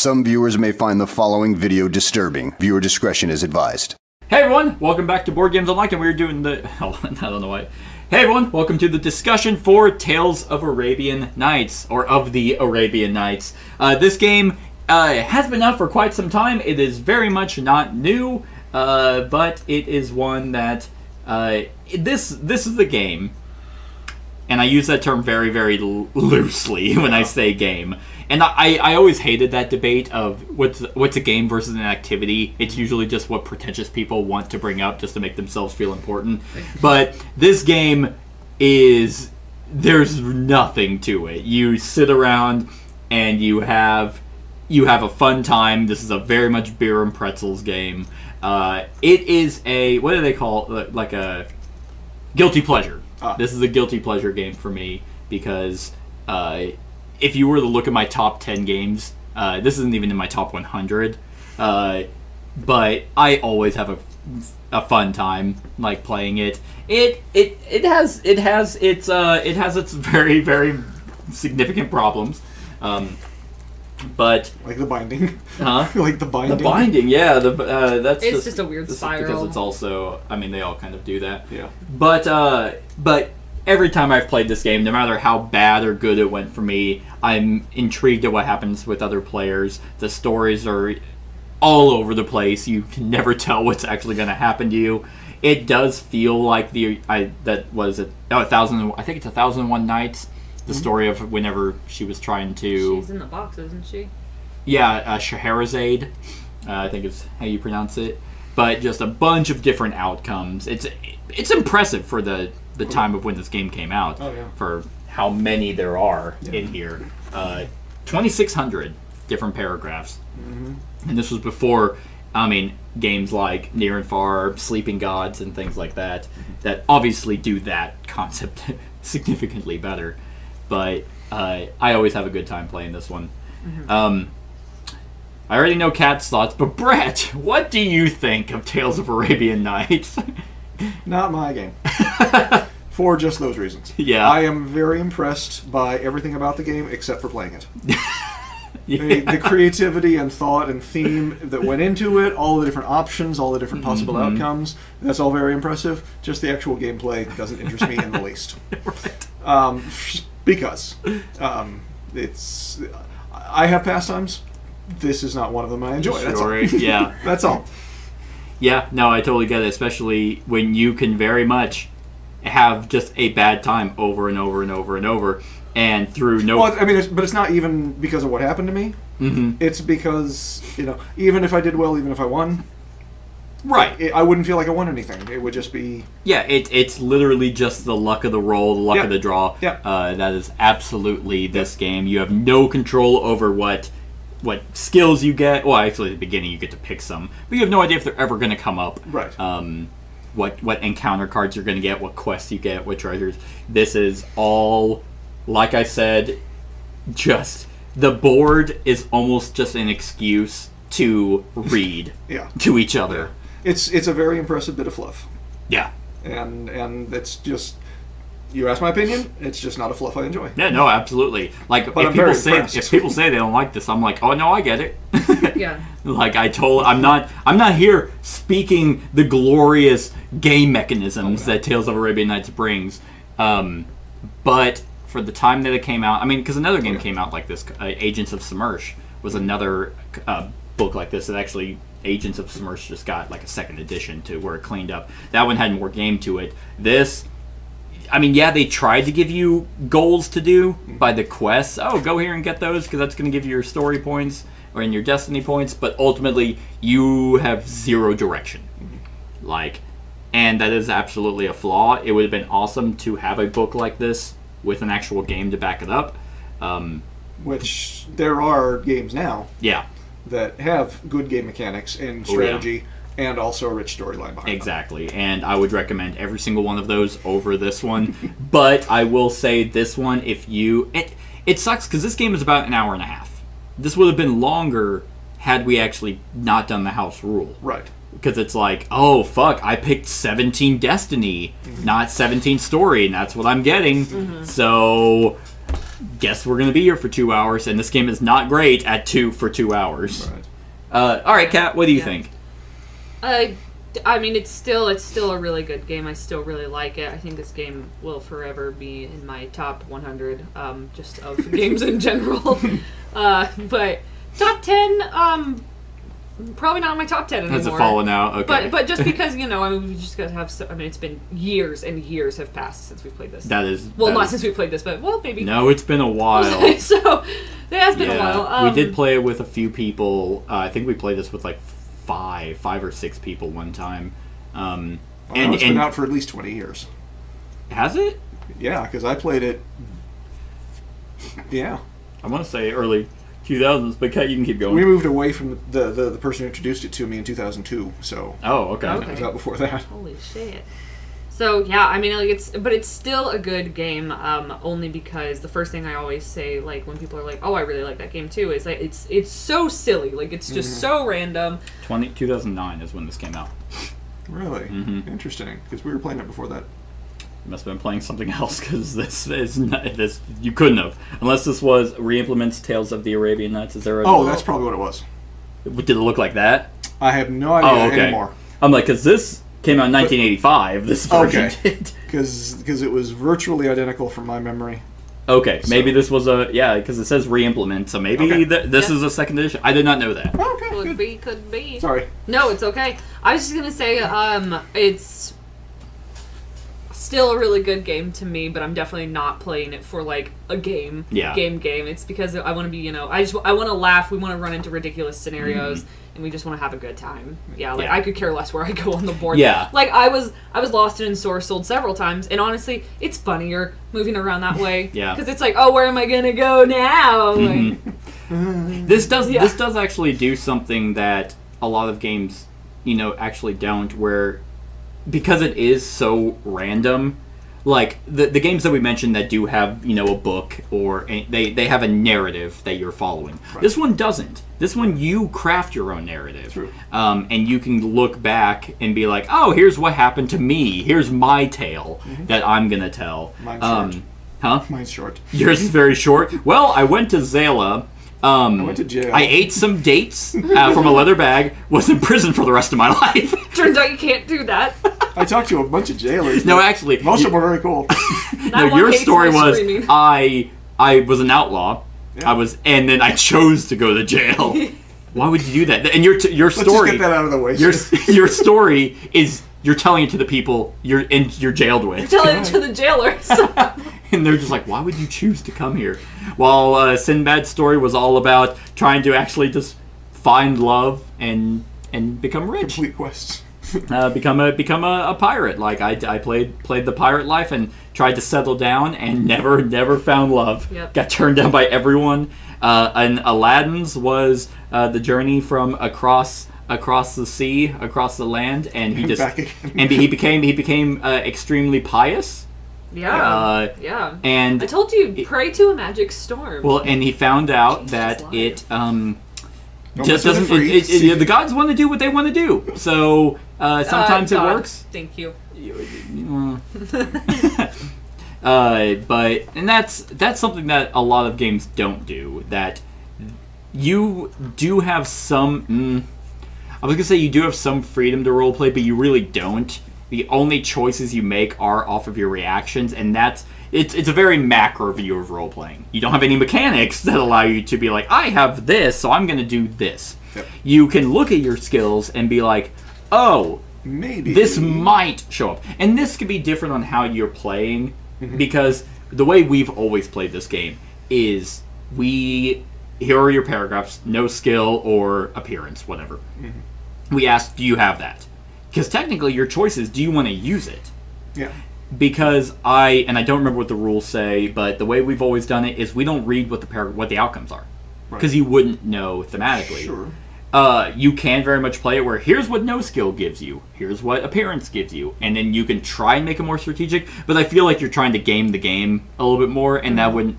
Some viewers may find the following video disturbing. Viewer discretion is advised. Hey everyone, welcome back to Board Games Unlocked, and we're doing the... Oh, I don't know why. Hey everyone, welcome to the discussion for Tales of Arabian Nights, or of the Arabian Nights. This game has been out for quite some time. It is very much not new, but it is one that... This is the game, and I use that term very, very loosely when I say game. And I always hated that debate of what's a game versus an activity. It's usually just what pretentious people want to bring up just to make themselves feel important. But this game is... There's nothing to it. You sit around and you have a fun time. This is a very much beer and pretzels game. It is a... What do they call it? Like a guilty pleasure. This is a guilty pleasure game for me because... if you were to look at my top 10 games, this isn't even in my top 100, but I always have a fun time like playing it. It has its very, very significant problems, but like the binding, like the binding. The binding, yeah. That's just a weird spiral because it's also. I mean, they all kind of do that. Yeah. But every time I've played this game, no matter how bad or good it went for me, I'm intrigued at what happens with other players. The stories are all over the place. You can never tell what's actually going to happen to you. It does feel like I think it's 1001 Nights. The story of whenever she was trying to... She's in the box, isn't she? Yeah, Scheherazade, I think is how you pronounce it. But just a bunch of different outcomes. It's impressive for the time of when this game came out, for how many there are in here. 2,600 different paragraphs. And this was before, I mean, games like Near and Far, Sleeping Gods, and things like that, that obviously do that concept significantly better. But I always have a good time playing this one. I already know Kat's thoughts, but Brett, what do you think of Tales of Arabian Nights? Not my game. For just those reasons. Yeah. I am very impressed by everything about the game except for playing it. The creativity and thought and theme that went into it, all the different options, all the different possible outcomes, that's all very impressive. Just the actual gameplay doesn't interest me in the least. Right. Because it's... I have pastimes. This is not one of them I enjoy. That's all. Yeah. That's all. Yeah, no, I totally get it, especially when you can very much have just a bad time over and over and over and over, and through no... Well, I mean, but it's not even because of what happened to me. It's because, even if I did well, even if I won... Right. I wouldn't feel like I won anything. It would just be... Yeah, it's literally just the luck of the roll, the luck of the draw. Yeah. That is absolutely this game. You have no control over what skills you get. Well, actually, at the beginning you get to pick some, but you have no idea if they're ever going to come up. Right. What encounter cards you're going to get, what quests you get, what treasures. This is all, like I said, just the board is almost just an excuse to read to each other. It's a very impressive bit of fluff. Yeah. And it's just... You ask my opinion, it's just not a fluff I enjoy. Yeah, no, absolutely. Like, if people say they don't like this, I'm like, oh no, I get it. Yeah. Like I'm not here speaking the glorious game mechanisms that Tales of Arabian Nights brings. But for the time that it came out, I mean, because another game came out like this, Agents of Submerge was another book like this that actually Agents of Submerge just got like a second edition to where it cleaned up. That one had more game to it. This... I mean, yeah, they tried to give you goals to do by the quests. Oh, go here and get those because that's going to give you your story points or in your destiny points. But ultimately, you have zero direction. And that is absolutely a flaw. It would have been awesome to have a book like this with an actual game to back it up. Which there are games now. Yeah. That have good game mechanics and strategy. And also a rich storyline behind them. Exactly, and I would recommend every single one of those over this one. But I will say this one, if you... It sucks, because this game is about an hour and a half. This would have been longer had we actually not done the house rule. Right. Because it's like, oh, fuck, I picked 17 Destiny, not 17 Story, and that's what I'm getting. So guess we're going to be here for 2 hours, and this game is not great at 2 hours. Right. All right, Kat, what do you think? I mean, it's still a really good game. I still really like it. I think this game will forever be in my top 100, just of games in general. But top 10, probably not in my top 10 anymore. Has it fallen out? Okay. But just because, I mean, we just gotta have. It's been years and years have passed since we've played this. Not since we played this, but maybe. No, it's been a while. So it has been a while. We did play it with a few people. I think we played this with like five or six people one time. It's been out for at least 20 years. Has it? Yeah, because I played it. Yeah. I want to say early 2000s, but Kat, you can keep going. We moved away from the person who introduced it to me in 2002, so. Oh, okay. It was out before that. Holy shit. So yeah, I mean, like it's still a good game. Only because the first thing I always say, like when people are like, "Oh, I really like that game too," is like it's so silly, like it's just so random. 2009 is when this came out. Really? Mm-hmm. Interesting, because we were playing it before that. You must have been playing something else, because this is not, this you couldn't have, unless this was re-implements Tales of the Arabian Nights. Is there? That's probably what it was. Did it look like that? I have no idea anymore. I'm like, because this came out in 1985. This version did. Because it was virtually identical from my memory. Okay, so. Maybe this was because it says re-implement, so maybe this is a second edition. I did not know that. Okay, could be. Sorry. No, it's okay. I was just gonna say, it's still a really good game to me, but I'm definitely not playing it for like a game. Game. It's because I want to be, I want to laugh. We want to run into ridiculous scenarios, and we just want to have a good time. I could care less where I go on the board. Yeah. Like I was lost and ensorcelled several times, and honestly, it's funnier moving around that way. Yeah. Because it's like, oh, where am I gonna go now? This does actually do something that a lot of games, actually don't, where because it is so random, like the games that we mentioned that do have a book or they have a narrative that you're following. Right. This one doesn't. This one you craft your own narrative. True. And you can look back and be like, oh, here's what happened to me. Here's my tale that I'm gonna tell. Mine's short. Huh? Mine's short. Yours is very short. Well, I went to Zala. I went to jail. I ate some dates from a leather bag. Was in prison for the rest of my life. Turns out you can't do that. I talked to a bunch of jailers. No, actually, most of them were very cool. Your story was I was an outlaw. Yeah. And then I chose to go to jail. Why would you do that? And your story. Let's just get that out of the way. Your story is you're telling it to the people you're jailed with. You're telling it to the jailers. And they're just like, why would you choose to come here? While Sinbad's story was all about trying to actually just find love and become rich. Complete quests. Become a pirate. Like I played the pirate life and tried to settle down and never found love. Yep. Got turned down by everyone. And Aladdin's was the journey from across the sea, across the land, and he just and he became extremely pious. Yeah. And I told you, pray to a magic storm. Well, and he found out that it just doesn't. The gods want to do what they want to do. So sometimes it works. Thank you. But that's something that a lot of games don't do. That you do have some. I was gonna say you do have some freedom to roleplay, but you really don't. The only choices you make are off of your reactions, and it's a very macro view of role playing. You don't have any mechanics that allow you to be like, I have this, so I'm going to do this. Yep. You can look at your skills and be like, oh, maybe this might show up. And this could be different on how you're playing, because the way we've always played this game is here are your paragraphs, no skill or appearance, whatever. We ask, do you have that? Because technically your choice is, do you want to use it? Yeah. Because I don't remember what the rules say, but the way we've always done it is we don't read what the outcomes are. Because you wouldn't know thematically. Sure. You can very much play it where here's what no skill gives you, here's what appearance gives you, and then you can try and make it more strategic, but I feel like you're trying to game the game a little bit more, and that would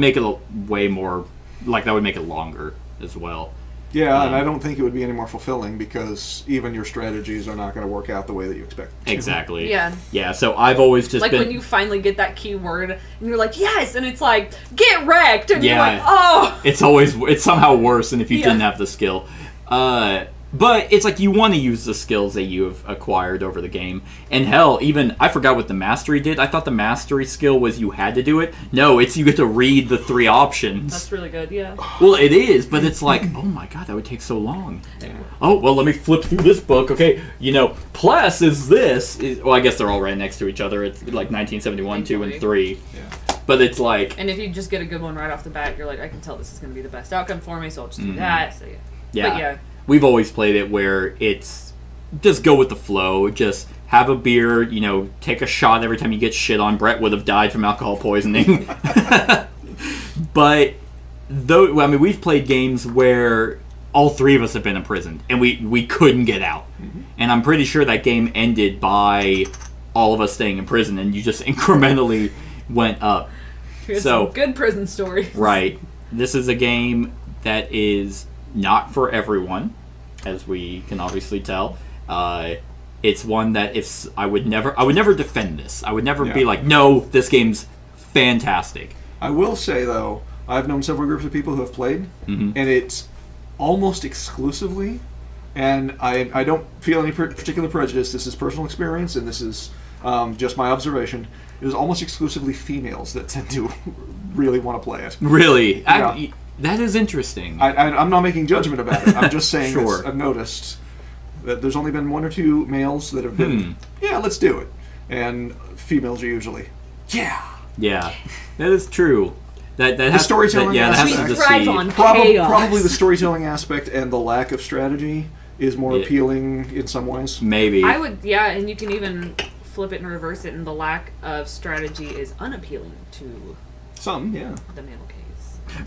make it way more, like that would make it longer as well. Yeah, and I don't think it would be any more fulfilling because even your strategies are not going to work out the way that you expect. Exactly. Yeah. Yeah, so I've always just like been... when you finally get that keyword and you're like, yes, and it's like, get wrecked, and Yeah. you're like, oh. It's somehow worse than if you didn't have the skill. But it's like you want to use the skills that you have acquired over the game. And hell, even, I forgot what the mastery did. I thought the mastery skill was you had to do it. No, it's you get to read the 3 options. That's really good, yeah. Well, it is, but it's like, oh my god, that would take so long. Yeah. Oh, well, let me flip through this book. Okay, plus is this. Well, I guess they're all right next to each other. It's like 1971, 2, and 3. Yeah. But it's like... And if you just get a good one right off the bat, you're like, I can tell this is going to be the best outcome for me, so I'll just do that. So, yeah. But yeah. We've always played it where it's just go with the flow. Just have a beer, take a shot every time you get shit on. Brett would have died from alcohol poisoning. But, we've played games where all 3 of us have been imprisoned, and we couldn't get out. Mm-hmm. And I'm pretty sure that game ended by all of us staying in prison, and you just incrementally went up. Here's some good prison stories. Right. This is a game that is... not for everyone, as we can obviously tell. It's one that I would never defend this. I would never be like, no, this game's fantastic. I will say though, I've known several groups of people who have played, and it's almost exclusively, and I don't feel any particular prejudice. This is personal experience, and this is just my observation. It is almost exclusively females that tend to really want to play it. Really? Yeah. That is interesting. I'm not making judgment about it. I'm just saying Sure. I've noticed that there's only been 1 or 2 males that have been, yeah, let's do it. And females are usually, yeah. Yeah, that is true. That the storytelling aspect. We thrive on Probably chaos. the storytelling aspect and the lack of strategy is more appealing in some ways. Maybe. I would, and you can even flip it and reverse it, and the lack of strategy is unappealing to some, yeah. the male case.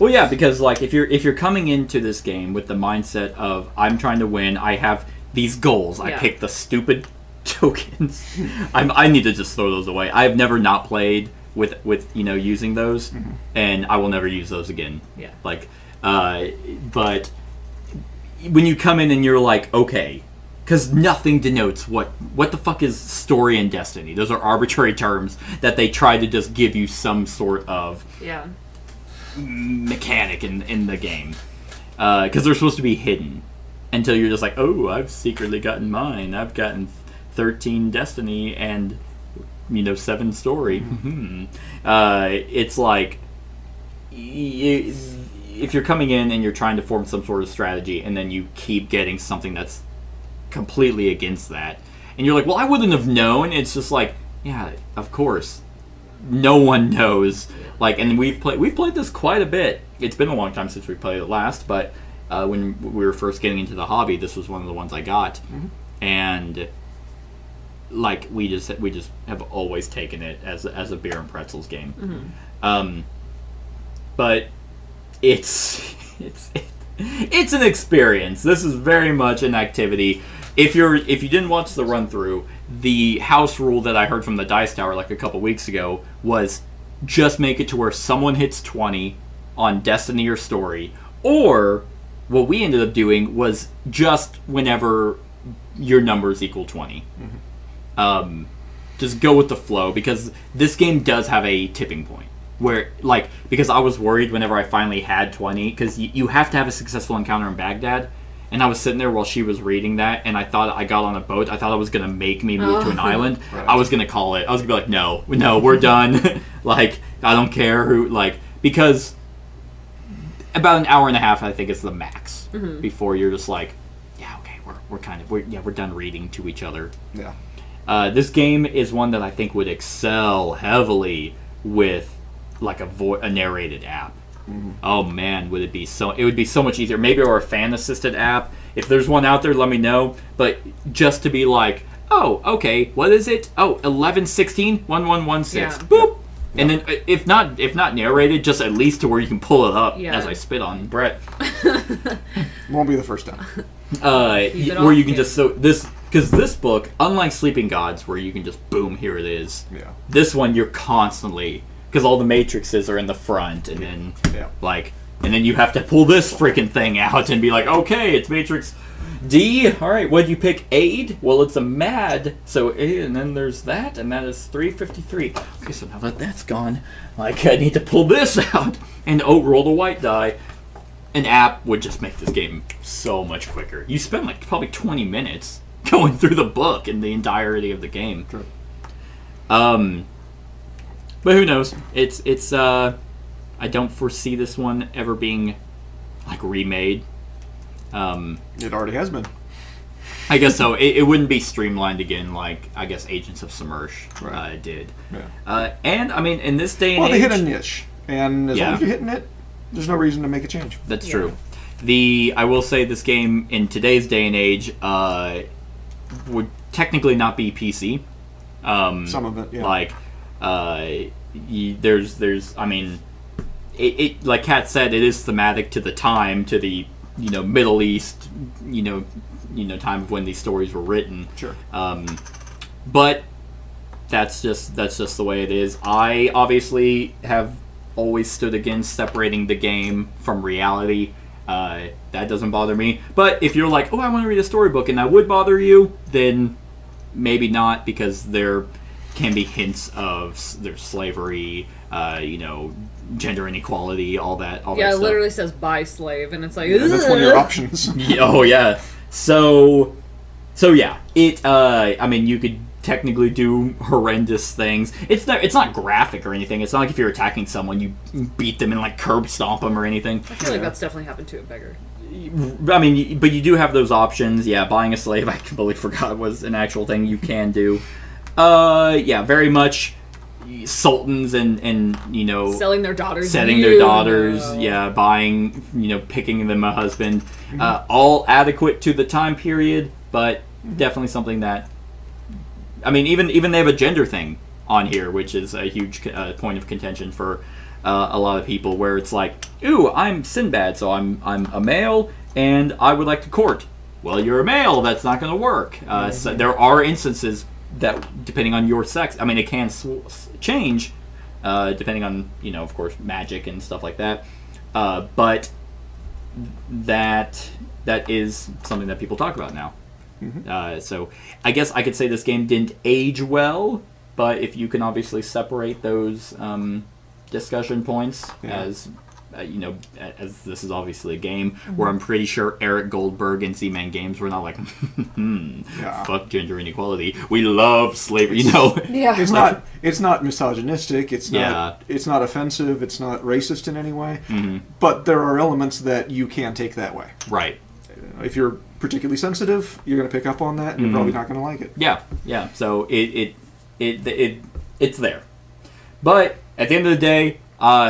Well, yeah, because like if you're coming into this game with the mindset of I'm trying to win, I have these goals. I pick the stupid tokens. I need to just throw those away. I have never not played with using those, and I will never use those again. Yeah. Like, but when you come in and you're like, okay, because nothing denotes what the fuck is story and destiny. Those are arbitrary terms that they try to just give you some sort of mechanic in the game, because they're supposed to be hidden until you're just like, oh, I've secretly gotten mine. I've gotten 13 destiny and 7 story. It's like if you're coming in and you're trying to form some sort of strategy and then you keep getting something that's completely against that, and you're like, well, I wouldn't have known. It's just like, yeah, of course, no one knows. Like, and we've played this quite a bit. It's been a long time since we played it last, but when we were first getting into the hobby, this was one of the ones I got, and like we just have always taken it as a beer and pretzels game. But it's an experience. This is very much an activity. If you didn't watch the run through, the house rule that I heard from the Dice Tower like a couple weeks ago was just make it to where someone hits 20 on Destiny or Story, or what we ended up doing was just whenever your numbers equal 20. Just go with the flow, because this game does have a tipping point where, like, because I was worried whenever I finally had 20, because you have to have a successful encounter in Baghdad. And I was sitting there while she was reading that, and I thought I got on a boat. I thought it was going to make me move to an island. Right. I was going to call it. I was going to be like, no, we're done. Like, I don't care who, like, because about an hour and a half, I think, is the max before you're just like, yeah, okay, we're done reading to each other. Yeah. This game is one that I think would excel heavily with, like, a narrated app. Oh man, would it be so much easier. Maybe, or a fan assisted app. If there's one out there, let me know. But just to be like, oh, okay, what is it? Oh, 1116 1116. Yeah. Boop. And then if not narrated, just at least to where you can pull it up as I spit on Brett. Won't be the first time. Where you can just because this book, unlike Sleeping Gods, where you can just boom, here it is. Yeah. This one you're constantly, because all the matrices are in the front, and then like And then you have to pull this freaking thing out and be like, okay, it's Matrix D. All right, what'd you pick? Aid? Well, it's a MAD. So, and then there's that, and that is 353. Okay, so now that that's gone, like, I need to pull this out. And, oh, roll the white die. An app would just make this game so much quicker. You spend, like, probably 20 minutes going through the book and the entirety of the game. True. But who knows? It's I don't foresee this one ever being, like, remade. It already has been. I guess so. It wouldn't be streamlined again like, I guess, Agents of Submerge did. Yeah. And, I mean, in this day and well, age... they hit a niche. And as long as you're hitting it, there's no reason to make a change. That's true. I will say this game, in today's day and age, would technically not be PC. Some of it, yeah. Like, there's, I mean... It like Kat said, it is thematic to the time, to the Middle East, time of when these stories were written. Sure. But that's just the way it is. I obviously have always stood against separating the game from reality. That doesn't bother me. But if you're like, oh, I want to read a storybook, and that would bother you, then maybe not, because there can be hints of there's slavery, gender inequality, all that stuff. It literally says buy slave, and it's like, and that's one of your options. Oh yeah. So yeah. I mean, you could technically do horrendous things. It's not graphic or anything. It's not like if you're attacking someone, you beat them and like curb stomp them or anything. I feel like that's definitely happened to a beggar. I mean, but you do have those options. Yeah, buying a slave, I completely forgot, was an actual thing you can do. Yeah, very much sultans and selling their daughters. Yeah, buying, picking them a husband. All adequate to the time period, but definitely something that, I mean, even they have a gender thing on here, which is a huge point of contention for a lot of people, where it's like, ooh, I'm Sinbad, so I'm a male, and I would like to court. Well, you're a male, that's not going to work. So there are instances that, depending on your sex, I mean, it can change, depending on, of course, magic and stuff like that. But that is something that people talk about now. So I guess I could say this game didn't age well, but if you can obviously separate those discussion points as as this is obviously a game where I'm pretty sure Eric Goldberg and Z-Man Games were not like, fuck gender inequality, we love slavery, It's not misogynistic, it's not offensive, it's not racist in any way, but there are elements that you can take that way. Right. If you're particularly sensitive, you're going to pick up on that, and you're probably not going to like it. Yeah. So it's there. But at the end of the day,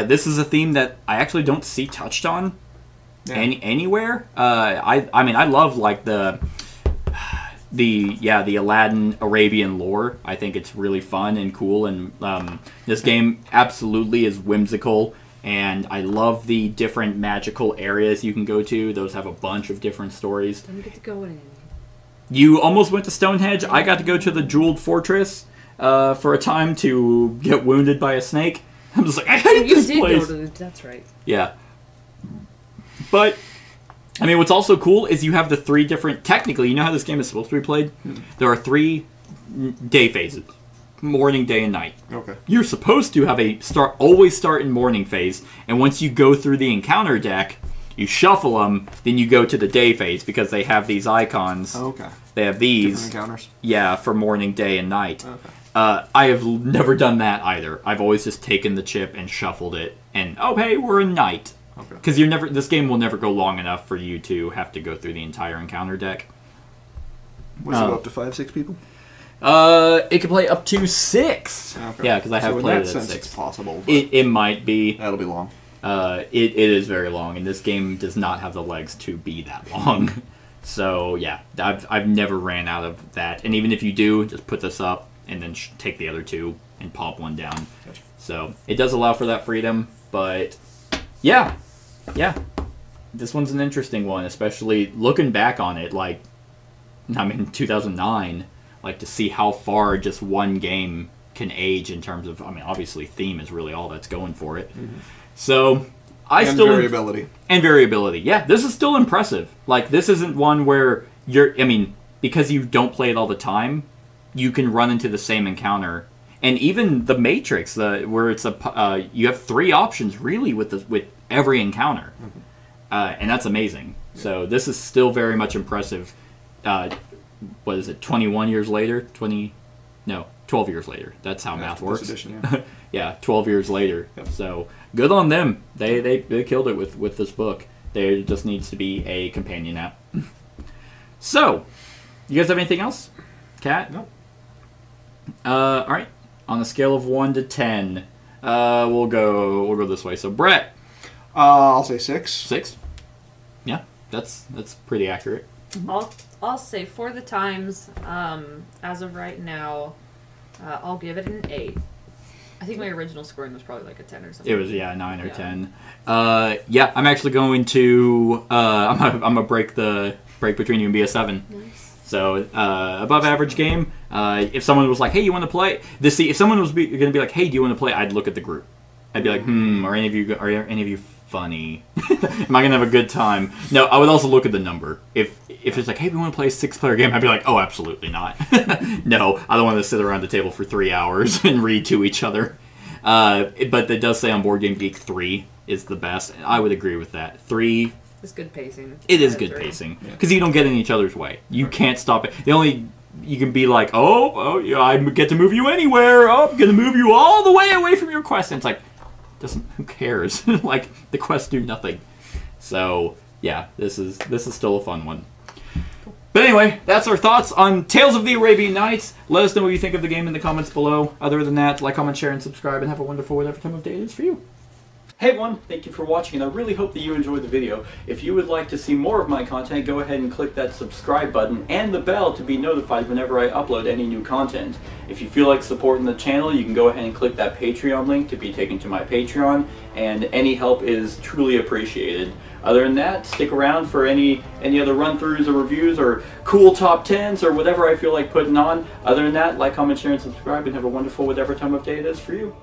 this is a theme that I actually don't see touched on anywhere. I mean, I love like the Aladdin Arabian lore. I think it's really fun and cool, and this game absolutely is whimsical. And I love the different magical areas you can go to. Those have a bunch of different stories. Don't get to go in. You almost went to Stonehenge. I got to go to the Jeweled Fortress for a time to get wounded by a snake. I'm just like, I hate this place. That's right. Yeah. But, I mean, what's also cool is you have the three different... Technically, you know how this game is supposed to be played? There are 3 day phases. Morning, day, and night. Okay. You're supposed to have always start in morning phase, and once you go through the encounter deck, you shuffle them, then you go to the day phase, because they have these icons. Okay. They have these. Different encounters. Yeah, for morning, day, and night. Okay. I have never done that either. I've always just taken the chip and shuffled it, and oh hey, we're in night. Okay. Because this game will never go long enough for you to have to go through the entire encounter deck. Was it up to 5-6 people? It can play up to 6. Okay. Yeah, because I have played it at 6. It's possible. It might be. That'll be long. It is very long, and this game does not have the legs to be that long. So yeah, I've never ran out of that. And even if you do, just put this up and then take the other 2 and pop one down. Gotcha. So it does allow for that freedom, but yeah, this one's an interesting one, especially looking back on it. Like, I mean, 2009. Like, to see how far just one game can age in terms of, I mean, obviously theme is really all that's going for it. So, variability. And variability. Yeah, this is still impressive. Like, this isn't one where because you don't play it all the time, you can run into the same encounter. And even the Matrix, where it's you have 3 options really with every encounter, and that's amazing. Yeah. So this is still very much impressive. What is it? 21 years later? 12 years later. That's how math works. Edition, yeah, 12 years later. Yep. So good on them. They killed it with this book. There just needs to be a companion app. So, you guys have anything else? Kat? No. All right. On a scale of 1 to 10, we'll go this way. So, Brett. I'll say 6. 6. Yeah, that's pretty accurate. I'll say for the times. As of right now, I'll give it an 8. I think my original scoring was probably like a 10 or something. It was 9 or 10. Yeah, I'm actually going to I'm gonna break between you and be a 7. Nice. So above average game. If someone was like, "Hey, you want to play?" If someone was going to be like, "Hey, do you want to play?" I'd look at the group. I'd be like, are any of you funny? Am I gonna have a good time? No, I would also look at the number. If it's like, "Hey, we want to play a 6-player game," I'd be like, "Oh, absolutely not." No, I don't want to sit around the table for 3 hours and read to each other. But it does say on Board Game Geek 3 is the best. I would agree with that. 3. It's good pacing. It is good pacing because you don't get in each other's way. You can't stop it. You can be like, oh, yeah, I get to move you anywhere. Oh, I'm gonna move you all the way away from your quest. And it's like, who cares? Like, the quests do nothing. So yeah, this is still a fun one. But anyway, that's our thoughts on Tales of the Arabian Nights. Let us know what you think of the game in the comments below. Other than that, like, comment, share, and subscribe, and have a wonderful whatever time of day it is for you. Hey everyone, thank you for watching, and I really hope that you enjoyed the video. If you would like to see more of my content, go ahead and click that subscribe button and the bell to be notified whenever I upload any new content. If you feel like supporting the channel, you can go ahead and click that Patreon link to be taken to my Patreon, and any help is truly appreciated. Other than that, stick around for any other run-throughs or reviews or cool top 10s or whatever I feel like putting on. Other than that, like, comment, share, and subscribe, and have a wonderful whatever time of day it is for you.